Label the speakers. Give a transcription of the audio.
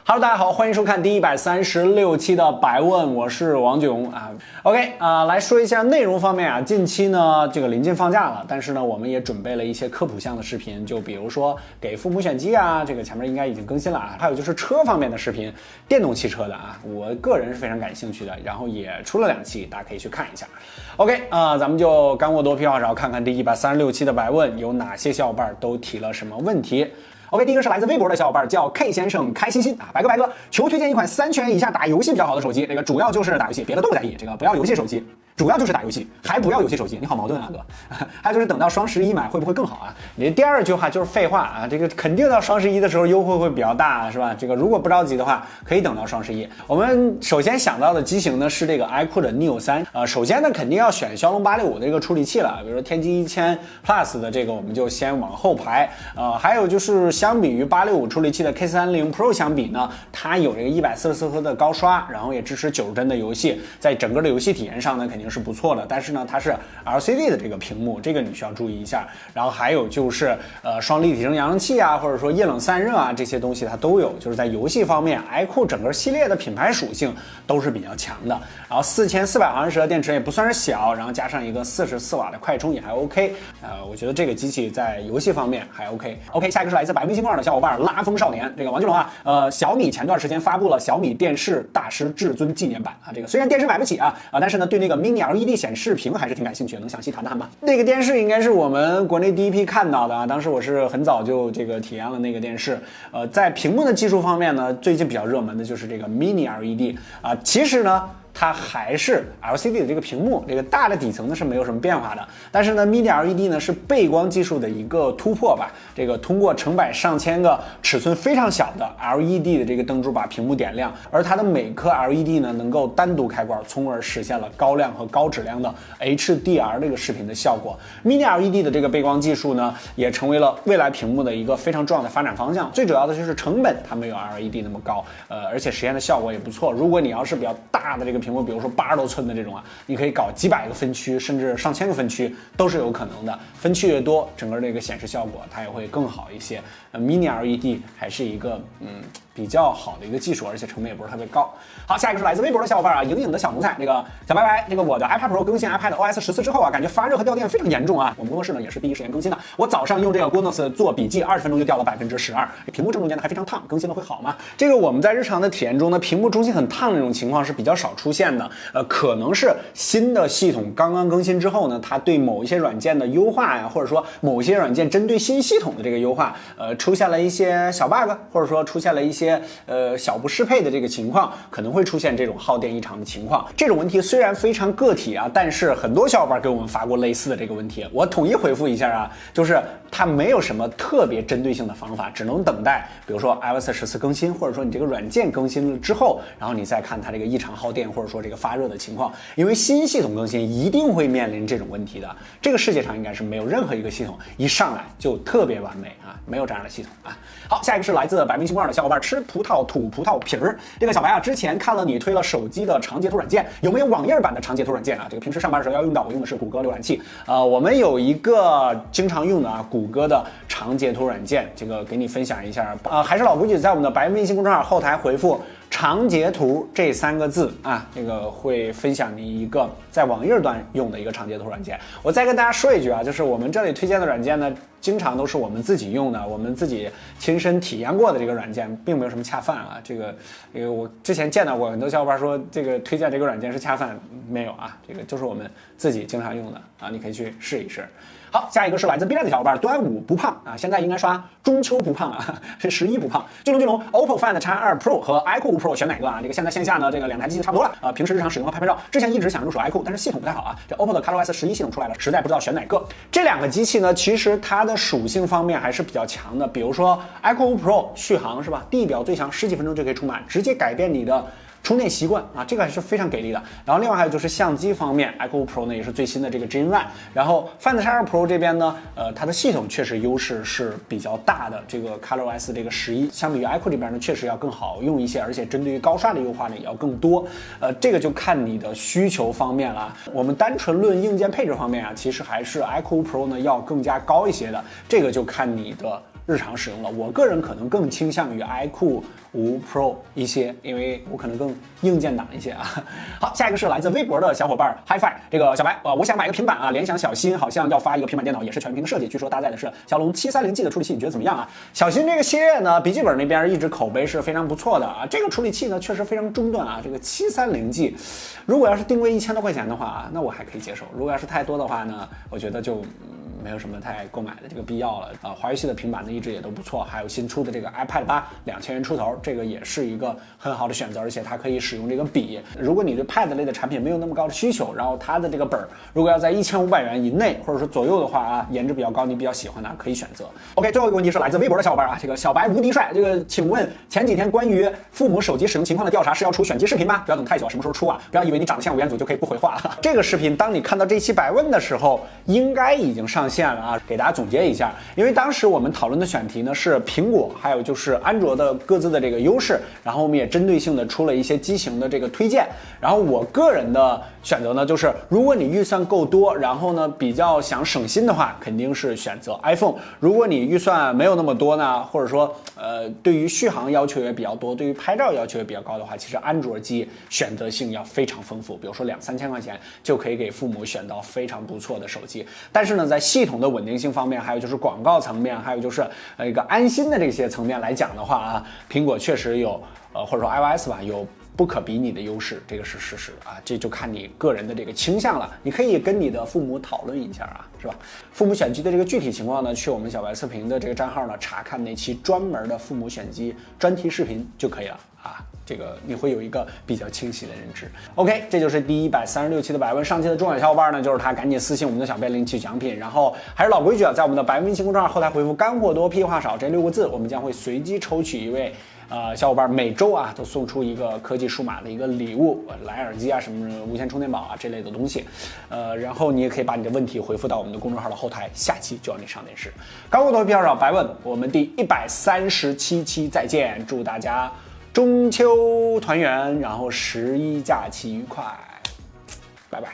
Speaker 1: Hello， 大家好，欢迎收看第136期的百问，我是王炯啊。OK 来说一下内容方面啊，近期呢这个临近放假了，但是呢我们也准备了一些科普项的视频，就比如说给父母选机啊，这个前面应该已经更新了啊，还有就是车方面的视频，电动汽车的啊，我个人是非常感兴趣的，然后也出了2期，大家可以去看一下。OK 咱们就干货多屁话少，看看第136期的百问有哪些小伙伴都提了什么问题。OK， 第一个是来自微博的小伙伴，叫 K 先生开心心啊，白哥，求推荐一款3000元以下打游戏比较好的手机，这个主要就是打游戏，别的都不在意，这个不要游戏手机。主要就是打游戏，还不要游戏手机，你好矛盾啊哥。还有就是等到双11买会不会更好啊？你第二句话就是废话啊，这个肯定到双11的时候优惠会比较大，是吧？这个如果不着急的话，可以等到双11。我们首先想到的机型呢是这个 iQOO 的 Neo 3，首先呢肯定要选骁龙865的这个处理器了，比如说天玑1000 Plus 的这个我们就先往后排。还有就是相比于865处理器的 K30 Pro 相比呢，它有这个144赫的高刷，然后也支持90帧的游戏，在整个的游戏体验上呢肯定是不错的，但是呢它是 LCD 的这个屏幕，这个你需要注意一下。然后还有就是双立体声扬声器啊，或者说液冷散热啊，这些东西它都有，就是在游戏方面 iQOO 整个系列的品牌属性都是比较强的。然后4400毫安时的电池也不算是小，然后加上一个44瓦的快充也还 OK。我觉得这个机器在游戏方面还 OK。下一个是来自百微星光的小伙伴拉风少年，这个王俊龙啊，小米前段时间发布了小米电视大师至尊纪念版啊，这个虽然电视买不起但是呢对那个 mini LED 显示屏还是挺感兴趣的，能详细谈谈吗？那个电视应该是我们国内第一批看到的啊，当时我是很早就这个体验了那个电视。在屏幕的技术方面呢，最近比较热门的就是这个 mini LED 啊，其实呢它还是 LCD 的这个屏幕，这个大的底层呢是没有什么变化的，但是呢 Mini LED 呢是背光技术的一个突破吧，这个通过成百上千个尺寸非常小的 LED 的这个灯珠把屏幕点亮，而它的每颗 LED 呢能够单独开关，从而实现了高亮和高质量的 HDR 这个视频的效果。Mini LED 的这个背光技术呢也成为了未来屏幕的一个非常重要的发展方向，最主要的就是成本它没有 LED 那么高，而且实现的效果也不错。如果你要是比较大的这个屏幕，比如说80多寸的这种你可以搞几百个分区，甚至上千个分区都是有可能的。分区越多，整个这个显示效果它也会更好一些。Mini LED 还是一个比较好的一个技术，而且成本也不是特别高。好，下一个是来自微博的小伙伴影影的小奴才，这个小白白，这个我的 iPad Pro 更新 iPad OS 14之后感觉发热和掉电非常严重啊。我们工作室呢也是第一时间更新的，我早上用这个 Goodness 做笔记20分钟就掉了12%，屏幕正中间呢还非常烫，更新的会好吗？这个我们在日常的体验中呢，屏幕中心很烫的这种情况是比较少出现的，可能是新的系统刚刚更新之后呢，它对某一些软件的优化呀，或者说某些软件针对新系统的这个优化，出现了一些小 bug， 或者说出现了一些小不适配的这个情况，可能会出现这种耗电异常的情况。这种问题虽然非常个体但是很多小伙伴给我们发过类似的这个问题，我统一回复一下就是它没有什么特别针对性的方法，只能等待比如说 iOS 14更新，或者说你这个软件更新了之后，然后你再看它这个异常耗电或者说这个发热的情况，因为新系统更新一定会面临这种问题的。这个世界上应该是没有任何一个系统一上来就特别完美没有这样的系统好，下一个是来自百明星罐的小伙伴吃葡萄吐葡萄皮儿，这个小白之前看了你推了手机的长截图软件，有没有网页版的长截图软件这个平时上班的时候要用到，我用的是谷歌浏览器我们有一个经常用的谷歌的长截图软件，这个给你分享一下还是老规矩，在我们的白微信公众号后台回复长截图这3个字这个会分享你一个在网页端用的一个长截图软件。我再跟大家说一句就是我们这里推荐的软件呢，经常都是我们自己用的，我们自己亲身体验过的这个软件，并没有什么恰饭这个我之前见到过很多小伙伴说这个推荐这个软件是恰饭，没有这个就是我们自己经常用的你可以去试一试。好，下一个是来自 B 站的小伙伴端午不胖现在应该刷中秋不胖是11不胖。俊龙 OPPO Find X2 Pro 和 iQOO Pro 选哪个这个现在线下呢这个2台机子差不多了平时日常使用和拍照，之前一直想入手 iQOO， 但是系统不太好这 OPPO 的 ColorOS 11系统出来了，实在不知道选哪个。这2个机器呢其实它的属性方面还是比较强的，比如说 iQOO Pro 续航是吧，地表最强10几分钟就可以充满，直接改变你的充电习惯这个还是非常给力的。然后另外还有就是相机方面 iQOO Pro 呢也是最新的这个 Gen-1， 然后 Find X2 Pro 这边呢它的系统确实优势是比较大的，这个 ColorOS 这个11相比于 iQOO 这边呢确实要更好用一些，而且针对于高刷的优化呢也要更多这个就看你的需求方面了。我们单纯论硬件配置方面其实还是 iQOO Pro 呢要更加高一些的，这个就看你的日常使用了。我个人可能更倾向于 iQOO 5 Pro 一些，因为我可能更硬件党一些啊。好，下一个是来自微博的小伙伴 HiFi， 这个小白，我想买个平板啊，联想小新好像要发一个平板电脑，也是全屏的设计，据说搭载的是骁龙 730G 的处理器，你觉得怎么样啊？小新这个系列呢，笔记本那边一直口碑是非常不错的啊，这个处理器呢确实非常中段啊，这个 730G， 如果要是定位1000多块钱的话，那我还可以接受；如果要是太多的话呢，我觉得就没有什么太购买的这个必要了啊。华为系的平板呢一直也都不错，还有新出的这个 iPad 8，2000元出头，这个也是一个很好的选择，而且它可以使用这个笔。如果你对 Pad 类的产品没有那么高的需求，然后它的这个本如果要在1500元以内或者说左右的话啊，颜值比较高，你比较喜欢的可以选择。OK， 最后一个问题是来自微博的小伙伴啊，这个小白无敌帅，这个请问前几天关于父母手机使用情况的调查是要出选机视频吗？不要等太久，什么时候出啊？不要以为你长得像吴彦祖就可以不回话了。这个视频当你看到这期百问的时候，应该已经上线了啊。给大家总结一下，因为当时我们讨论的选题呢是苹果还有就是安卓的各自的这个优势，然后我们也针对性的出了一些机型的这个推荐。然后我个人的选择呢，就是如果你预算够多，然后呢比较想省心的话，肯定是选择 iPhone。如果你预算没有那么多呢，或者说对于续航要求也比较多，对于拍照要求也比较高的话，其实安卓机选择性要非常丰富，比如说2-3000块钱就可以给父母选到非常不错的手机。但是呢，在系统的稳定性方面，还有就是广告层面，还有就是一个安心的这些层面来讲的话啊，苹果确实有或者说 iOS 吧有不可比拟的优势，这个是事实啊，这就看你个人的这个倾向了。你可以跟你的父母讨论一下啊，是吧？父母选机的这个具体情况呢，去我们小白测评的这个账号呢查看那期专门的父母选机专题视频就可以了啊。这个你会有一个比较清晰的认知。OK， 这就是第136期的百问。上期的中奖小伙伴呢，就是他，赶紧私信我们的小编领取奖品。然后还是老规矩啊，在我们的百问微信公众号后台回复“干货多，屁话少”这6个字，我们将会随机抽取一位小伙伴，每周啊都送出一个科技数码的一个礼物，蓝牙耳机啊，什么无线充电宝啊这类的东西。然后你也可以把你的问题回复到我们的公众号的后台，下期就要你上电视。干货多，屁话少，百问，我们第137期再见，祝大家中秋团圆，然后11假期愉快，拜拜。